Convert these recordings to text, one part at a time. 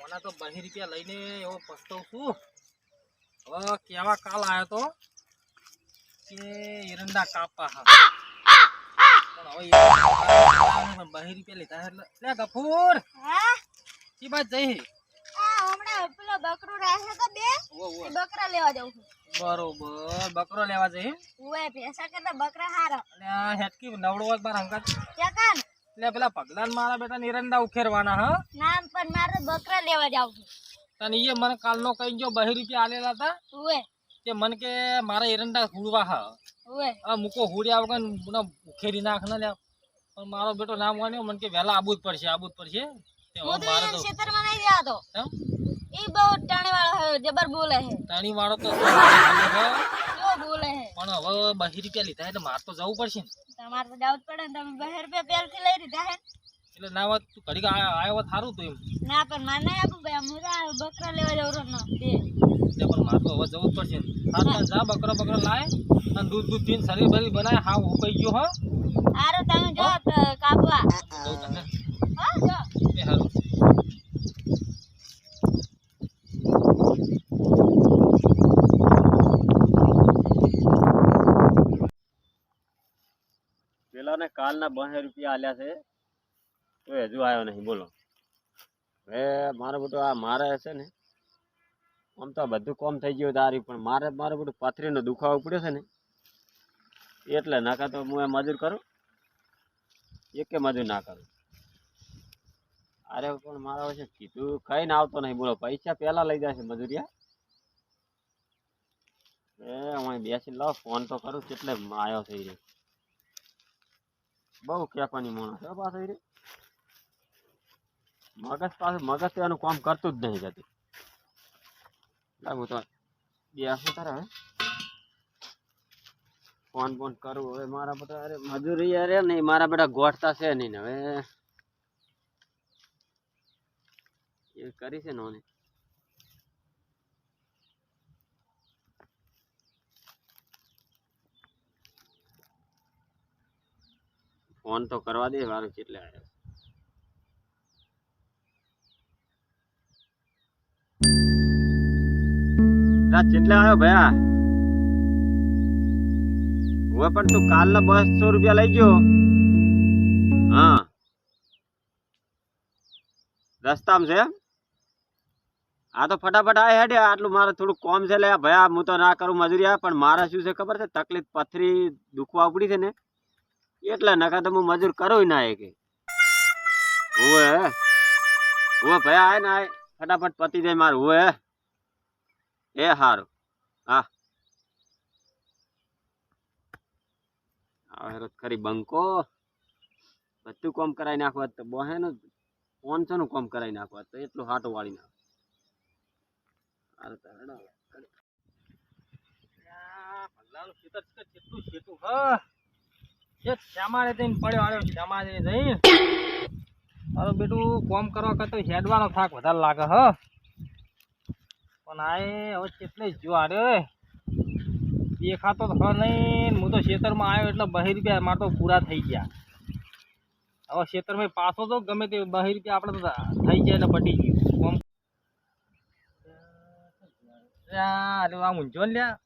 ઓના તો 20 રૂપિયા લઈને એવો પસ્તાવ છું. હવે કેવા કાલ આવ્યો તો કે એરંડા કાપા હા પણ હવે 20 રૂપિયા લીધા એટલે લે ગફૂર હા કી બાત જઈ હમણાં પેલો બકરો રાખે તો બે એ બકરા લેવા જાઉં છું. બરોબર બકરો લેવા જઈ ઓએ ભેંસા કરતા બકરા હારા અને આ હેટકી નવડો વાત બાર હંગાત ચકાન એટલે પેલા પગલાન મારા બેટા એરંડા ઉખેરવાના હા નામ પણ મારે બકરા લેવા જાઉં છું. તને એ મને કાલનો કઈ ગયો 20 રૂપિયા આલેલા હતા ઓએ કે મને કે મારા એરંડા હુડવા હા ઓએ આ મૂકો હુડ્યા વગર મને ઉખેરી નાખ ને લે પણ મારો બેટો નામ વાણ્યો મને કે વહેલા આબુ જ પડશે તે હવે મારે તો ખેતર માં નહીં જાતો એમ ઈ બહુ ટાણી વાળો હે જબર બોલે હે તાણી વાળો તો કેવો બોલે હે પણ હવે 20 રૂપિયા લીધા એટલે મારે તો જવું પડશે ને તમારે તો જાવું જ પડે ને તમે 20 રૂપિયા પહેલથી લઈ લીધા હે એટલે ના વાત તું ઘડીક આવ્યો સારું તું એમ ના પણ મારે નહીં આપું ભાઈ હું બકરા લેવા જાઉં રોજ નો બે એટલે પણ મારે તો હવે જવું જ પડશે ને સાત જા બકરો લાય અને દૂધ પીને શરીર ભરી બનાય હા હું કહી ગયો હા હારું તમે જો કાપવા જવું તને હા જો એ હારું પેલાને કાલના 20 રૂપિયા આલ્યા છે તો હજુ આવ્યો નહીં બોલો હવે મારો બધો આ મારે છે ને આમ તો બધું કોમ થઈ ગયું તારી પણ મારે બધું પથરીનો દુખાવો પડ્યો છે ને એટલે નાકા તો હું એ મજૂર કરું એકે મજૂર ના કરું અરે પણ મારા વચ્ચે કીધું કઈ ના આવતો નહીં બોલો પૈસા પહેલા લઈ જશે મજૂરિયા હું બેસી લાવ ફોન તો કરું કેટલે આવ્યો થઈ રહ્યો બહુ કેપાની માણસ છે પાછો રે મગજ તો એનું કામ કરતું જ નહીં જતી લાગુ તો બેસું તારે હવે ફોન કરવું હવે મારા બધા અરે મજૂરી અરે નહીં મારા બધા ગોઠતા છે નહીં ને હવે એ કરી છે ને ફોન તો કરવા દે વારું કેટલે આવ્યો કેટલે આવ્યો ભયા હવે પણ તું કાલના 200 રૂપિયા લઈ ગયો હા રસ્તામાં છે આ તો ફટાફટ આ હેડે આટલું મારે થોડું કોમ છે લે ભયા હું તો ના કરું મજૂરી પણ મારે શું છે ખબર છે તકલીફ પથરી દુખવા ઉપડી છે ને એટલે નકા તો હું મજૂર કરું ના કે ઓએ ભયા આય ને આય ફટાફટ પતી જાય મારું ઓએ એ હારું હા હવે ખરી બંકો બધું કોમ કરાવી નાખવા તો બોહે ને 500 નું કોમ કરાવી નાખવા તો એટલું હાટો વાળી નાખ કેટલું છેટું હા શ્યામારે જઈને પડ્યો આવ્યો શ્યામારે જઈને મારું બેટું કોમ કરવા કરતા હેડવાનો થાક વધારે લાગે હ પણ આ હવે કેટલે જો આર્યો દેખાતો તો નહીં હું તો ખેતરમાં આવ્યો એટલે 20 રૂપિયા મારે તો પૂરા થઈ ગયા હવે ખેતરમાં પાછો તો ગમે તે 20 રૂપિયા આપણે તો થઈ જાય એટલે પટી ગયું કોમ આ ઊંઝો ને લ્યા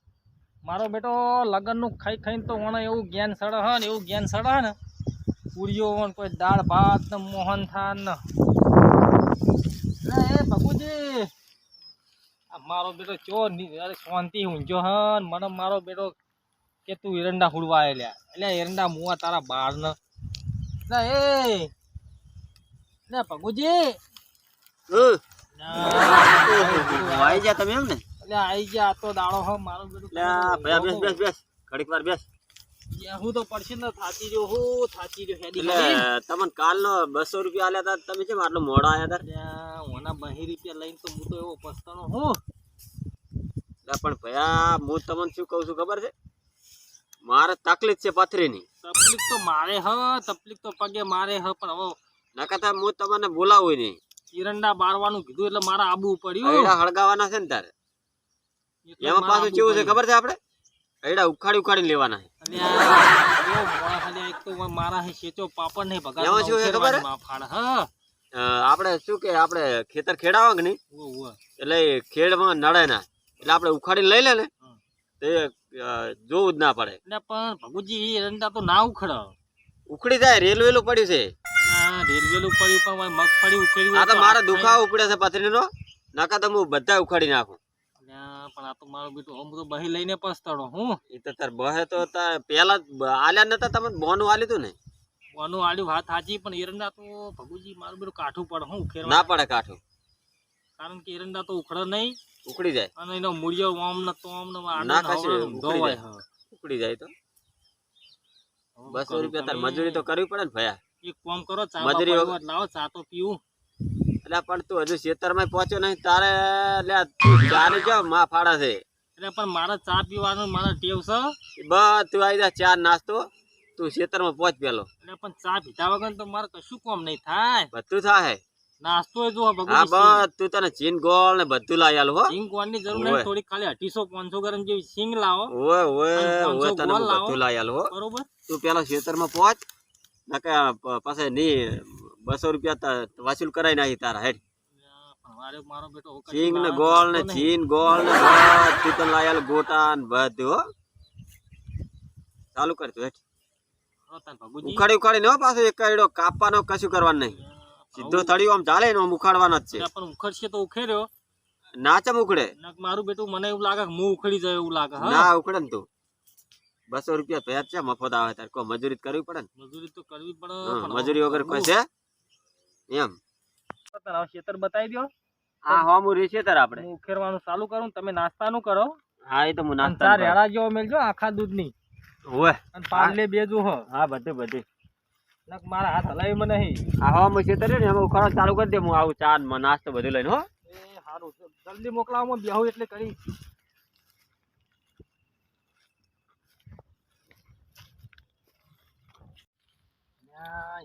મારો બેટો લગનનું ખાઈને તો વણ એવું જ્ઞાન સડે હ ને એવું જ્ઞાન સડે ને પૂરીઓ કોઈ દાળ ભાત ને મોહન થાન ને એ બાપુજી મારો બેટો ચો શાંતિ ઊંઝો હ મને મારો બેટો કે તું એરંડા હુડવા લ્યા એટલે એરંડા મુવા તારા બાળ ને એ પગુજી આઈ જા તમે એમ ને એટલે આઈ ગયા તો દાડો હ મારો બેટો બેસ ઘડીક વાર બેસ હું તો પડશે ને થાકી રહ્યો હેડી એટલે તમને કાલનો 200 રૂપિયા આલ્યા હતા તમે કેમ આટલો મોડા આયા હતા ઓના 20 રૂપિયા લઈને તો હું તો એવો પસ્તાનો હું પણ ભયા હું તમને શું કહું છું ખબર છે મારે તકલીફ છે પથરીની તકલીફ તો મારે તકલીફ તો પગે મારે પણ હવે નકર હું તમને બોલાવું નહીં એરંડા બારવાનું કીધું એટલે મારે આબુ પડ્યું હળગાવાના છે ને તારે એમાં પાછું કેવું છે ખબર છે આપણે એડા ઉખાડી લેવાના એક તો મારા સેચો પાપડ નહીં ભગા એમાં શું છે ખબર ફાડ હા આપણે શું કે આપણે ખેતર ખેડાવા કે નહીં એટલે એ ખેડમાં નડે ના એટલે આપણે ઉખાડીને લઈ લે ને તે જોવું જ ના પડે. એટલે પણ ભગુજી એરંડા તો ના ઉખડે. ઉખડી જાય રેલવેલું પડ્યું છે. રેલવેલું પડ્યું પણ મગફળી ઉખેડી. આ તો મારે દુખાવો ઉપડે છે પથરીનો, નકા તો હું બધા ઉખાડી નાખું. પણ આ તો મારો બેટો હું તો બહી લઈને પસ્તાડો હું. એ તો તાર બહે તો પેલા આલ્યા નતા તમે બોનું આલ્યું તું ને. બોનું આલ્યું વાત સાચી પણ એરંડા તો ભગુજી મારું બેટું કાઠું પડે હું ઉખેરવા ના પડે કાઠું. કારણ કે એરંડા તો ઉખડે નહીં, ઉખડી જાય અને એનો મૂળિયો ઓમ ને તો ઓમ ના કશું ઉખડી જાય તો 200 રૂપિયા તાર મજૂરી તો કરવી પડે ને ભયા. એક કામ કરો ચા મજૂરી લાવો ચા તો પીવું. એટલે પણ તું હજુ ખેતરમાં પહોંચ્યો નહીં તારે લે ચા ને જો માં ફાડા છે. એટલે પણ મારે ચા પીવાનું મારા ટેવ છે. બસ તું આવી જા ચા નાસ્તો તું ખેતરમાં પહોંચ પેલો. એટલે પણ ચા પીધા વગર તો મારે કશું કામ નહીં થાય. બધું થાય નાસ્તો જો હા બસ તું તને ચીન ગોળ ને બધું લાવી આલું હો. સિંગ ગોળ ની જરૂર નહીં, થોડી ખાલી 250-500 ગ્રામ જેવી સિંગ લાવો. ઓય ઓય ઓય તને બધું લાવી આલું હો. બરોબર તું પેલા ખેતરમાં પહોંચ નકે પછી ની 200 રૂપિયા વસૂલ કરાઈ નાખી તારા હેડ. મારો બેટો સિંગ ને ગોળ ને ચીન ગોળ ને બધું તને લાવી આલું ગોટા ને બધું હો. ચાલુ કર તું હેડ. ઉખાડી ઉખાડી ને પાછો એક કઈડો કાપવાનો કશું કરવાનું નહીં. સીધો તળિયો આમ ચાલે ને આમ ઉખાડવાનો જ છે. પણ ઉખડશે તો ઉખેર્યો ના ચમ ઉખડે. મારું બેટું મને એવું લાગે કે હું ઉખડી જાય એવું લાગે. ના ઉખડે ને તું 200 રૂપિયા ભેજ છે મફત આવે તાર કોઈ મજૂરી કરવી પડે ને. મજૂરી તો કરવી પડે. મજૂરી વગર કોઈ છે એમ. ખેતર બતાવી દો. હા હા હું રી ખેતર આપણે ઉખેરવાનું ચાલુ કરું તમે નાસ્તાનું કરો. હા એ તો હું નાસ્તા ચાર રેડા જેવો મેલજો આખા દૂધની. ઓય અને પાર્લે બેજુ હો. હા બધે બધે નક મારા હાથ હલાવી મને નહીં. હા હા હું ખેતર ને એમાં ઉખાડો ચાલુ કરી દે. હું આવું ચા નાસ્તો બધું લઈને હો. એ સારું જલ્દી મોકલાવો બેહું એટલે કરી.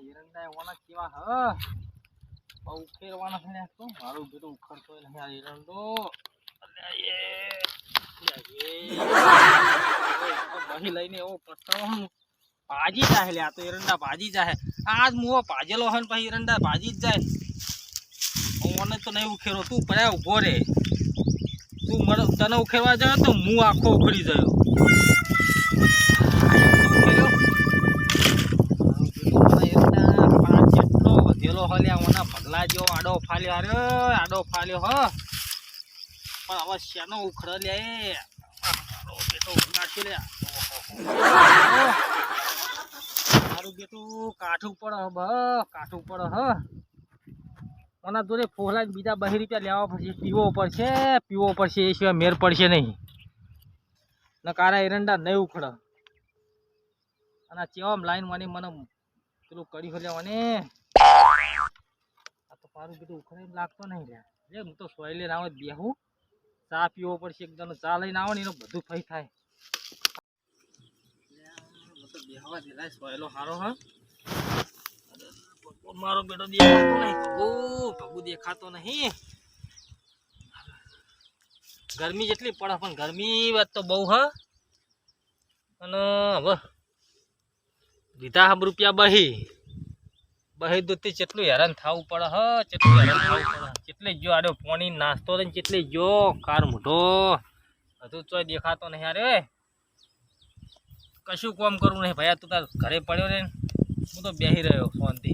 એરંડા ઓના કેવા હ બહુ ઉખેરવાના છે તો મારું બેટું ઉખડતો નહીં આ એરંડો. બહી લઈને એવો પસ્તાવો ભાજી જાય લે. આ તો એરંડા ભાજી જાય. આજ મુવો ભાજેલો હોય ને પછી એરંડા ભાજી જ જાય. મને તો નહીં ઉખેરો. તું પડ્યા ઉભો રે. તું તને ઉખેરવા જાય તો હું આખો ઉખડી ગયો. જેટલો વધેલો હલ્યા ઓના પગલા જેવો આડો ફાલ્યો. અરે આડો ફાલ્યો હ પણ હવે શેનો ઉખડે લે બેટો ઉખડાશે લે. મારું બેટું કાઠું પડે હ કાઠું પડે હ. ઓના જોડે ફોલા બીજા 2 રૂપિયા લેવા પડશે. પીવો પડશે એ સિવાય મેર પડશે નહીં. ને કારા એરંડા નહીં ઉખડે. અને ચેવામ લાઈન વાની મને પેલું કરી હલ્યા મને. આ તો મારું બધું ઉખડે એમ લાગતો નહીં લે. હું તો સોય લઈને આવે બેહું. ચા પીવો પડશે. એકદમ ચા લઈને આવો ને એનો બધું ફઈ થાય. બેહવા દેલાય સોયલો સારો હ. મારો બેટો દેખાતો નહીં. ભગુ દેખાતો નહીં. ગરમી જેટલી પડે પણ ગરમી વાત તો બહુ હ. અને હવે લીધા રૂપિયા બહી દૂધથી કેટલું હેરાન થવું પડે હ. કેટલું હેરાન થવું પડે. કેટલે જો આડો પાણી નાસ્તો ને કેટલે જો કાર મોઢો હજુ ચોય દેખાતો નહીં. અરે કશું કામ કરવું નહીં ભાઈ. તું તાર ઘરે પડ્યો રે. હું તો બેસી રહ્યો શાંતિ.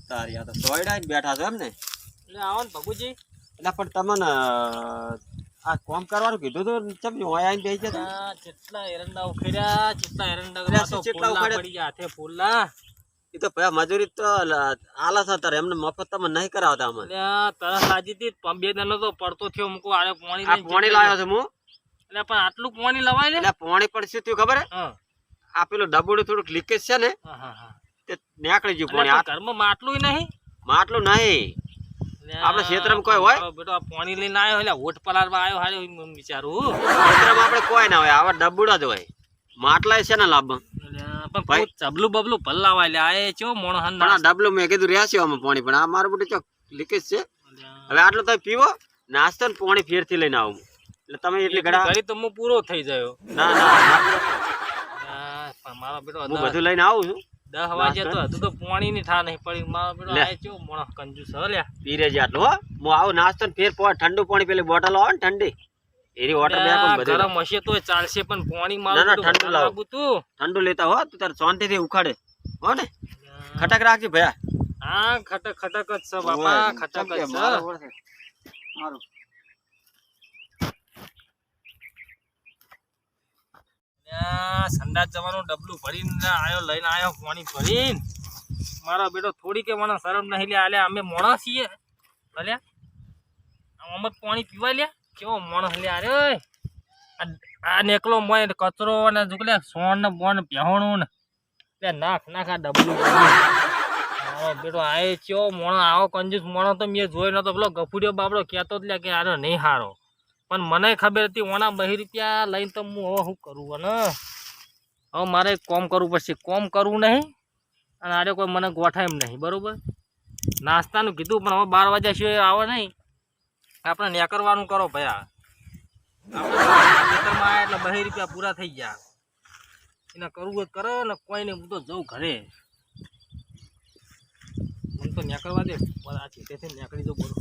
તારી આ તો સોયડા જ બેઠા છો એમ ને. એટલે આવો ને ભગુજી. એટલે પણ તમને આ કામ કરવાનું કીધું તો ચમ ઓય આઈને બેસી જતા. કેટલા એરંડા ઉખેર્યા. કેટલા એરંડા પડી ગયા હાથે ફૂલના. એ તો ભાઈ મજૂરી તો આલા હતા તારે એમને મફત તમે નહીં કરાવતા અમને. તરસ લાગી હતી 2 દિનો તો પડતો થયો. મૂકો આરે પાણી લાવ્યો છે હું. એટલે પણ આટલું પાણી લવાય ને. એટલે પાણી પણ શું થયું ખબર હે. આ પેલું ડબોડું થોડુંક લીકેજ છે ને તે નીકળી ગયું પાણી. ઘરમાં માટલું નહીં. માટલું નહીં. આપણે ક્ષેત્રમાં કોઈ હોય બેટો આ પાણી લઈને આવ્યો એટલે હોટ પલાળવા આવ્યો. હારે વિચારું ક્ષેત્રમાં આપણે કોઈ ના હોય. આવા ડબુડા જ હોય. માટલા છે ને લાભ. પણ ભાઈ. ચબલું બબલું ભલ્લાવા લે આ ચેવો મોણો હન પણ આ ડબલું મેં કીધું રહેશે આમાં પાણી પણ આ મારું બધું ચોક લીકેજ છે હવે આટલું તમે પીવો નાસ્તો ને પાણી ફેરથી લઈને આવું એટલે તમે એટલી ઘડા ઘડી તો હું પૂરો થઈ ગયો ના ના ના. પણ મારો બેટો હું બધું લઈને આવું છું 10 વાગ્યા તો હજુ તો પાણી ની ઠા નહીં પડી મારો બેટો લે. આ ચેવો મોણો કંજૂસ હો લ્યા પી રહેજે આટલું હો હું આવું નાસ્તો ને ફેર ઠંડુ પાણી પેલી બોટલ આવે ને ઠંડી એની વોટર બેગ પણ બધું ગરમ હશે તો ચાલશે પણ પાણી ના, ના, મારું ઠંડુ લાવો. તું ઠંડુ લેતા હો તું તારે શાંતિથી ઉખાડે હો ને ખટક રાખજે ભયા હા ખટક ખટક જ છે બાપા ખટક જ છે મારું સંડાસ જવાનું ડબલું ભરીને આયો લઈને આયો પાણી ભરીને મારો બેટો થોડી કે મને શરમ નહીં લે આલે અમે મોણા છીએ ભલે આમ જ પાણી પીવા લે કેવો મોણસ લે અરે આ નેકલો મોય કચરો ને જુકલે સોણ ને બોન પહેણું ને લે નાખ નાખ આ ડબલું મારો બેટો આય ચેવો મોણો આવો કંજૂસ મોણો તો મેં જોયો નતો પેલો ગફુડિયો બાબડો કહેતો જ લે કે આરો નહીં હારો પણ મને ખબર હતી ઓના 2 રૂપિયા લઈને તો હું હવે શું કરું ને હવે મારે કોમ કરવું પડશે કોમ કરવું નહીં અને આરે કોઈ મને ગોઠાય એમ નહીં બરોબર નાસ્તાનું કીધું પણ હવે 12 વાગ્યા સિવાય આવે નહીં આપણે નેકરવાનું કરો ભયા આપણે ખેતરમાં આવ્યા એટલે 2 રૂપિયા પૂરા થઈ ગયા એને કરવું જ કરો ને કોઈ નહીં હું તો જઉં ઘરે મને તો નેકરવા દે આ ચીટેથી નેકળી દઉં બોલો